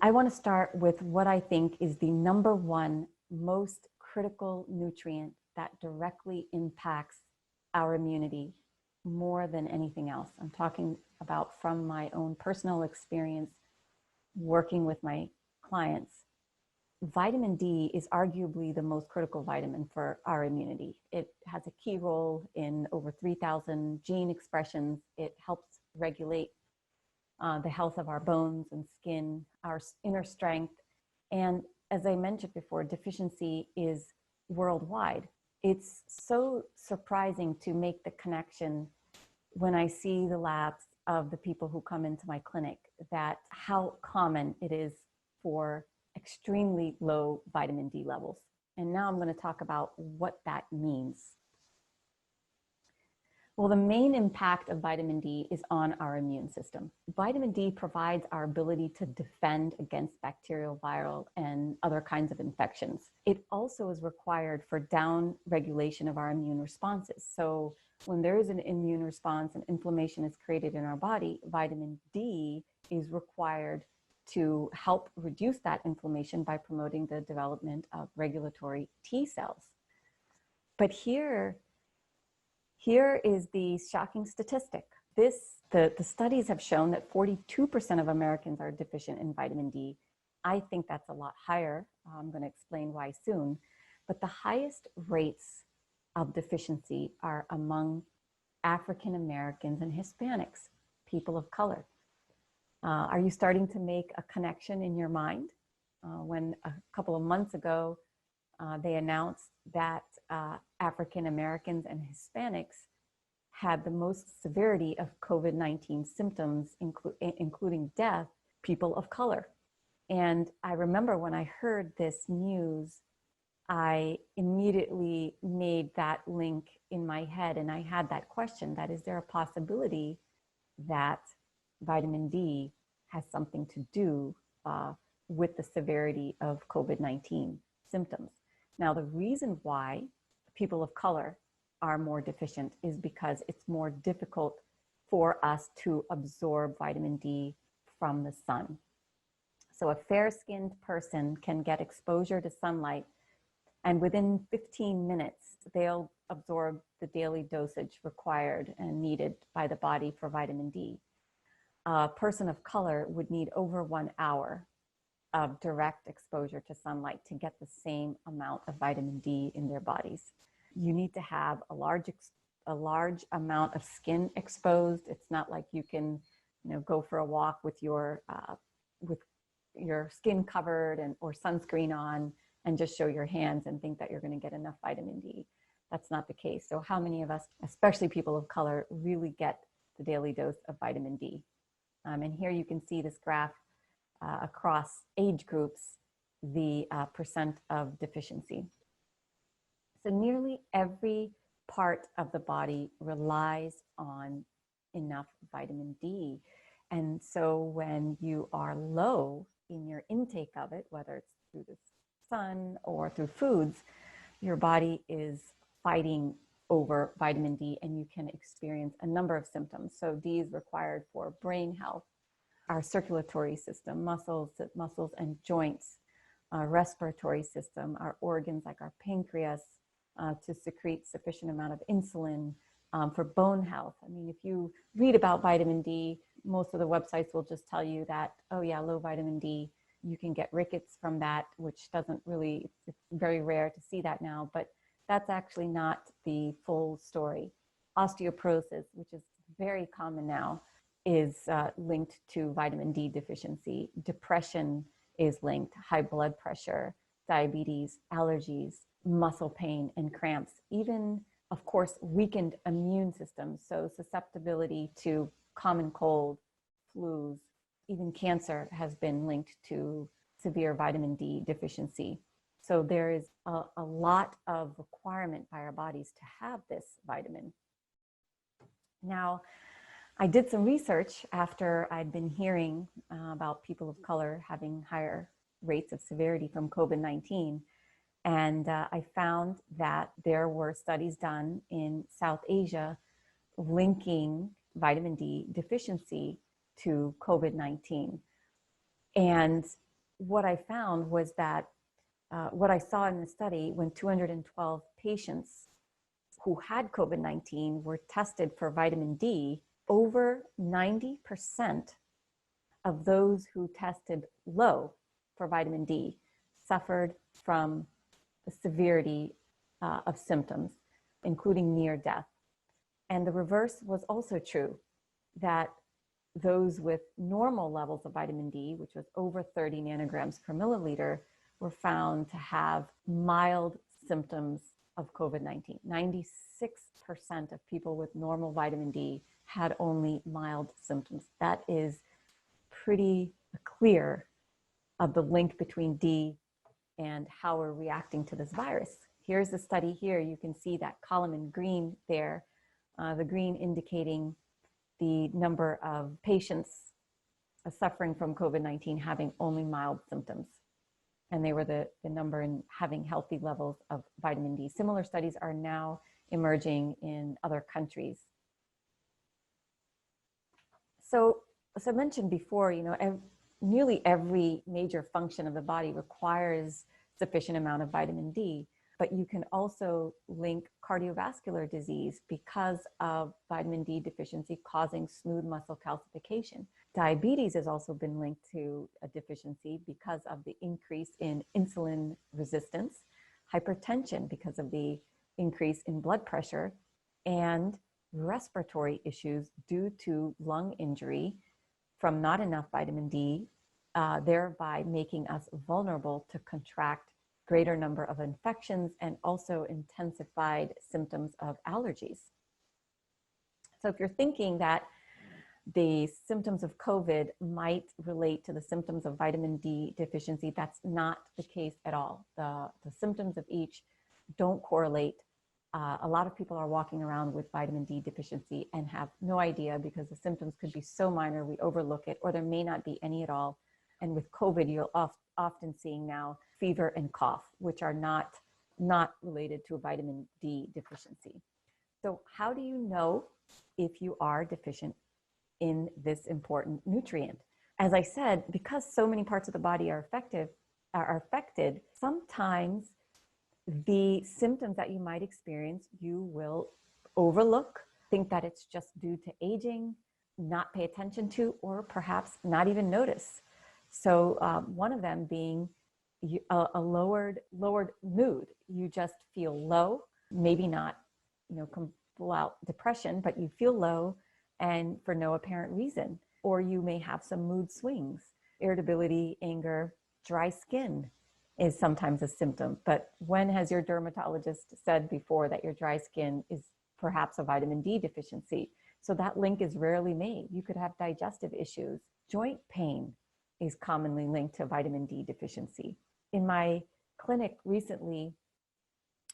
I want to start with what I think is the number one most critical nutrient that directly impacts our immunity more than anything else. I'm talking about from my own personal experience working with my clients. Vitamin D is arguably the most critical vitamin for our immunity. It has a key role in over 3,000 gene expressions. It helps regulate the health of our bones and skin, our inner strength. And as I mentioned before, deficiency is worldwide. It's so surprising to make the connection when I see the labs of the people who come into my clinic, that how common it is for extremely low vitamin D levels. And now I'm going to talk about what that means. Well, the main impact of vitamin D is on our immune system. Vitamin D provides our ability to defend against bacterial, viral, and other kinds of infections. It also is required for down regulation of our immune responses. So when there is an immune response and inflammation is created in our body, vitamin D is required to help reduce that inflammation by promoting the development of regulatory T cells. But here is the shocking statistic. The studies have shown that 42% of Americans are deficient in vitamin D. I think that's a lot higher. I'm going to explain why soon. But the highest rates of deficiency are among African Americans and Hispanics, people of color. Are you starting to make a connection in your mind? When a couple of months ago, they announced that African Americans and Hispanics had the most severity of COVID-19 symptoms, including death, people of color. And I remember when I heard this news, I immediately made that link in my head, and I had that question, that is there a possibility that vitamin D has something to do with the severity of COVID-19 symptoms? Now, the reason why people of color are more deficient is because it's more difficult for us to absorb vitamin D from the sun. So a fair-skinned person can get exposure to sunlight, and within 15 minutes, they'll absorb the daily dosage required and needed by the body for vitamin D. A person of color would need over 1 hour of direct exposure to sunlight to get the same amount of vitamin D in their bodies. You need to have a large amount of skin exposed. It's not like you can, go for a walk with your skin covered or sunscreen on and just show your hands and think that you're going to get enough vitamin D. That's not the case. So how many of us, especially people of color, really get the daily dose of vitamin D? And here you can see this graph across age groups, the percent of deficiency. So nearly every part of the body relies on enough vitamin D. And so when you are low in your intake of it, whether it's through the sun or through foods, your body is fighting over vitamin D, and you can experience a number of symptoms. So D is required for brain health, our circulatory system, muscles and joints, our respiratory system, our organs like our pancreas, to secrete sufficient amount of insulin, for bone health. I mean, if you read about vitamin D, most of the websites will just tell you that, oh yeah, low vitamin D, you can get rickets from that, which doesn't really, it's very rare to see that now, but that's actually not the full story. Osteoporosis, which is very common now, is linked to vitamin D deficiency. Depression is linked, high blood pressure, diabetes, allergies, muscle pain and cramps, even, of course, weakened immune systems. So susceptibility to common cold, flus, even cancer has been linked to severe vitamin D deficiency. So there is a lot of requirement by our bodies to have this vitamin. Now, I did some research after I'd been hearing about people of color having higher rates of severity from COVID-19. And I found that there were studies done in South Asia linking vitamin D deficiency to COVID-19. And what I found was that what I saw in the study, when 212 patients who had COVID-19 were tested for vitamin D, over 90% of those who tested low for vitamin D suffered from the severity of symptoms, including near death. And the reverse was also true, that those with normal levels of vitamin D, which was over 30 nanograms per milliliter, were found to have mild symptoms of COVID-19. 96% of people with normal vitamin D had only mild symptoms. That is pretty clear of the link between D and how we're reacting to this virus. Here's the study here. You can see that column in green there, the green indicating the number of patients suffering from COVID-19 having only mild symptoms. And they were the number in having healthy levels of vitamin D. Similar studies are now emerging in other countries. So, as I mentioned before, nearly every major function of the body requires sufficient amount of vitamin D, but you can also link cardiovascular disease because of vitamin D deficiency causing smooth muscle calcification. Diabetes has also been linked to a deficiency because of the increase in insulin resistance, hypertension because of the increase in blood pressure, and respiratory issues due to lung injury from not enough vitamin D, thereby making us vulnerable to contract greater number of infections and also intensified symptoms of allergies. So if you're thinking that the symptoms of COVID might relate to the symptoms of vitamin D deficiency, that's not the case at all. The symptoms of each don't correlate. A lot of people are walking around with vitamin D deficiency and have no idea because the symptoms could be so minor we overlook it, or there may not be any at all. And with COVID, you're often seeing now fever and cough, which are not related to a vitamin D deficiency. So how do you know if you are deficient in this important nutrient? As I said, because so many parts of the body are affected, sometimes the symptoms that you might experience, you will overlook, think that it's just due to aging, not pay attention to, or perhaps not even notice. So one of them being a lowered mood. You just feel low, maybe not, full out depression, but you feel low and for no apparent reason. Or you may have some mood swings, irritability, anger, dry skin is sometimes a symptom. But when has your dermatologist said before that your dry skin is perhaps a vitamin D deficiency? So that link is rarely made. You could have digestive issues. Joint pain is commonly linked to vitamin D deficiency. In my clinic recently,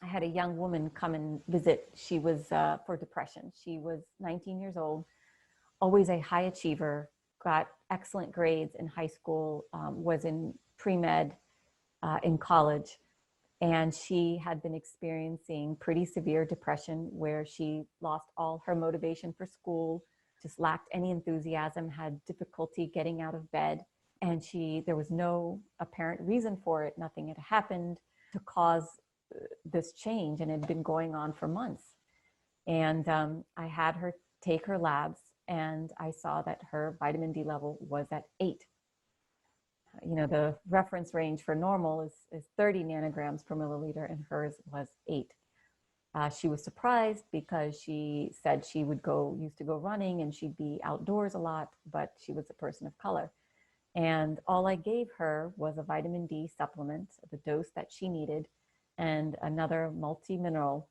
I had a young woman come and visit. She was for depression. She was 19 years old, always a high achiever, got excellent grades in high school, was in pre-med in college. And she had been experiencing pretty severe depression where she lost all her motivation for school, just lacked any enthusiasm, had difficulty getting out of bed. And there was no apparent reason for it. Nothing had happened to cause this change, and it had been going on for months. And I had her take her labs, and I saw that her vitamin D level was at 8. The reference range for normal is 30 nanograms per milliliter, and hers was 8. She was surprised because she said she used to go running and she'd be outdoors a lot, but she was a person of color. And all I gave her was a vitamin D supplement, the dose that she needed, and another multi-mineral.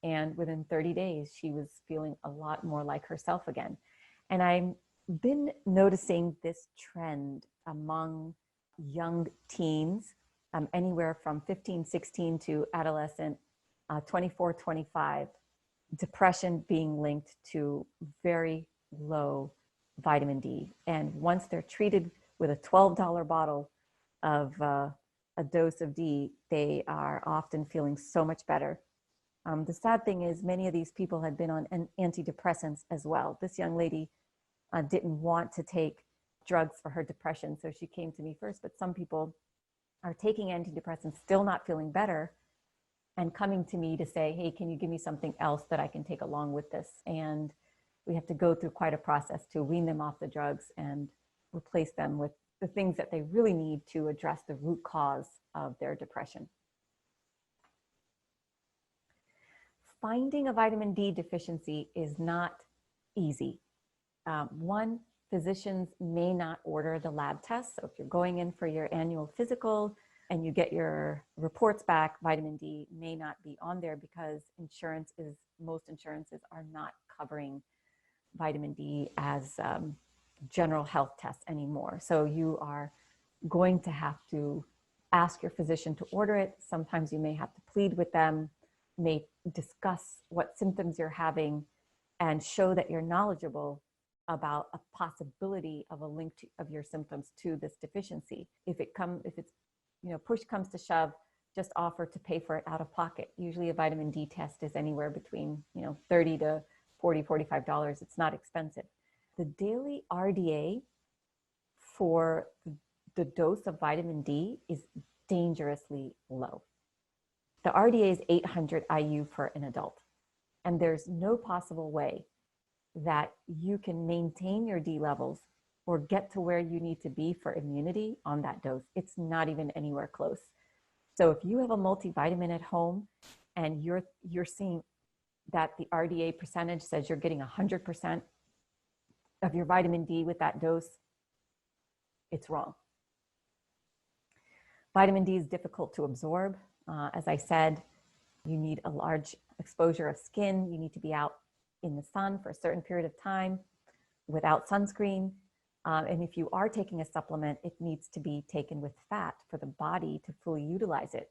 And within 30 days, she was feeling a lot more like herself again. And I've been noticing this trend among young teens, anywhere from 15, 16 to adolescent, 24, 25, depression being linked to very low vitamin D. And once they're treated with a $12 bottle of a dose of D, they are often feeling so much better. The sad thing is many of these people had been on antidepressants as well. This young lady didn't want to take drugs for her depression. So she came to me first, but some people are taking antidepressants, still not feeling better, and coming to me to say, hey, can you give me something else that I can take along with this? And we have to go through quite a process to wean them off the drugs and replace them with the things that they really need to address the root cause of their depression. Finding a vitamin D deficiency is not easy. One, physicians may not order the lab tests. So if you're going in for your annual physical and you get your reports back, vitamin D may not be on there because most insurances are not covering vitamin D as general health tests anymore. So you are going to have to ask your physician to order it. Sometimes you may have to plead with them, may discuss what symptoms you're having, and show that you're knowledgeable about a possibility of a link of your symptoms to this deficiency. If it's push comes to shove, just offer to pay for it out of pocket. Usually a vitamin D test is anywhere between $30 to $40, $45. It's not expensive. The daily RDA for the dose of vitamin D is dangerously low. The RDA is 800 IU for an adult. And there's no possible way that you can maintain your D levels or get to where you need to be for immunity on that dose. It's not even anywhere close. So if you have a multivitamin at home and you're seeing that the RDA percentage says you're getting 100% of your vitamin D with that dose, it's wrong. Vitamin D is difficult to absorb. As I said, you need a large exposure of skin. You need to be out in the sun for a certain period of time without sunscreen. And if you are taking a supplement, it needs to be taken with fat for the body to fully utilize it.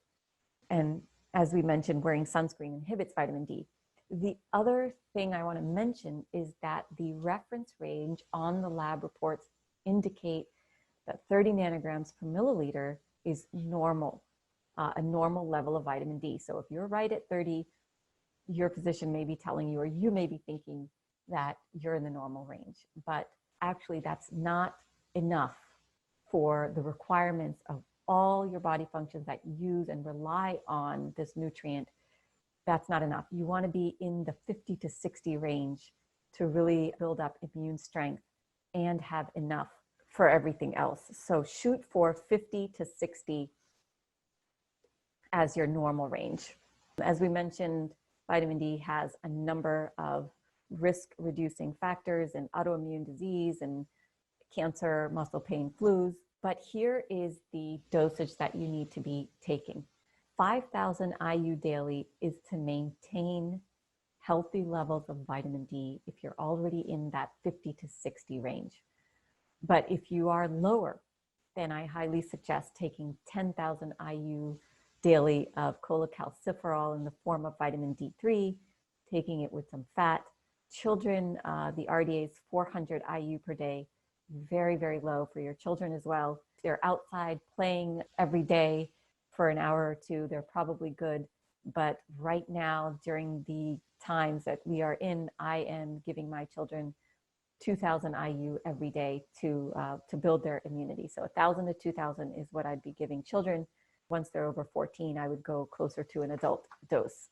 And as we mentioned, wearing sunscreen inhibits vitamin D. The other thing I want to mention is that the reference range on the lab reports indicate that 30 nanograms per milliliter is normal, a normal level of vitamin D. So if you're right at 30, your physician may be telling you, or you may be thinking that you're in the normal range. But actually, that's not enough for the requirements of all your body functions that use and rely on this nutrient. That's not enough. You want to be in the 50 to 60 range to really build up immune strength and have enough for everything else. So shoot for 50 to 60 as your normal range. As we mentioned, vitamin D has a number of risk-reducing factors in autoimmune disease and cancer, muscle pain, flus. But here is the dosage that you need to be taking. 5,000 IU daily is to maintain healthy levels of vitamin D if you're already in that 50 to 60 range. But if you are lower, then I highly suggest taking 10,000 IU daily of cholecalciferol in the form of vitamin D3, taking it with some fat. Children, the RDA is 400 IU per day, very, very low for your children as well. If they're outside playing every day for an hour or two, they're probably good. But right now, during the times that we are in, I am giving my children 2,000 IU every day to build their immunity. So 1,000 to 2,000 is what I'd be giving children. Once they're over 14, I would go closer to an adult dose.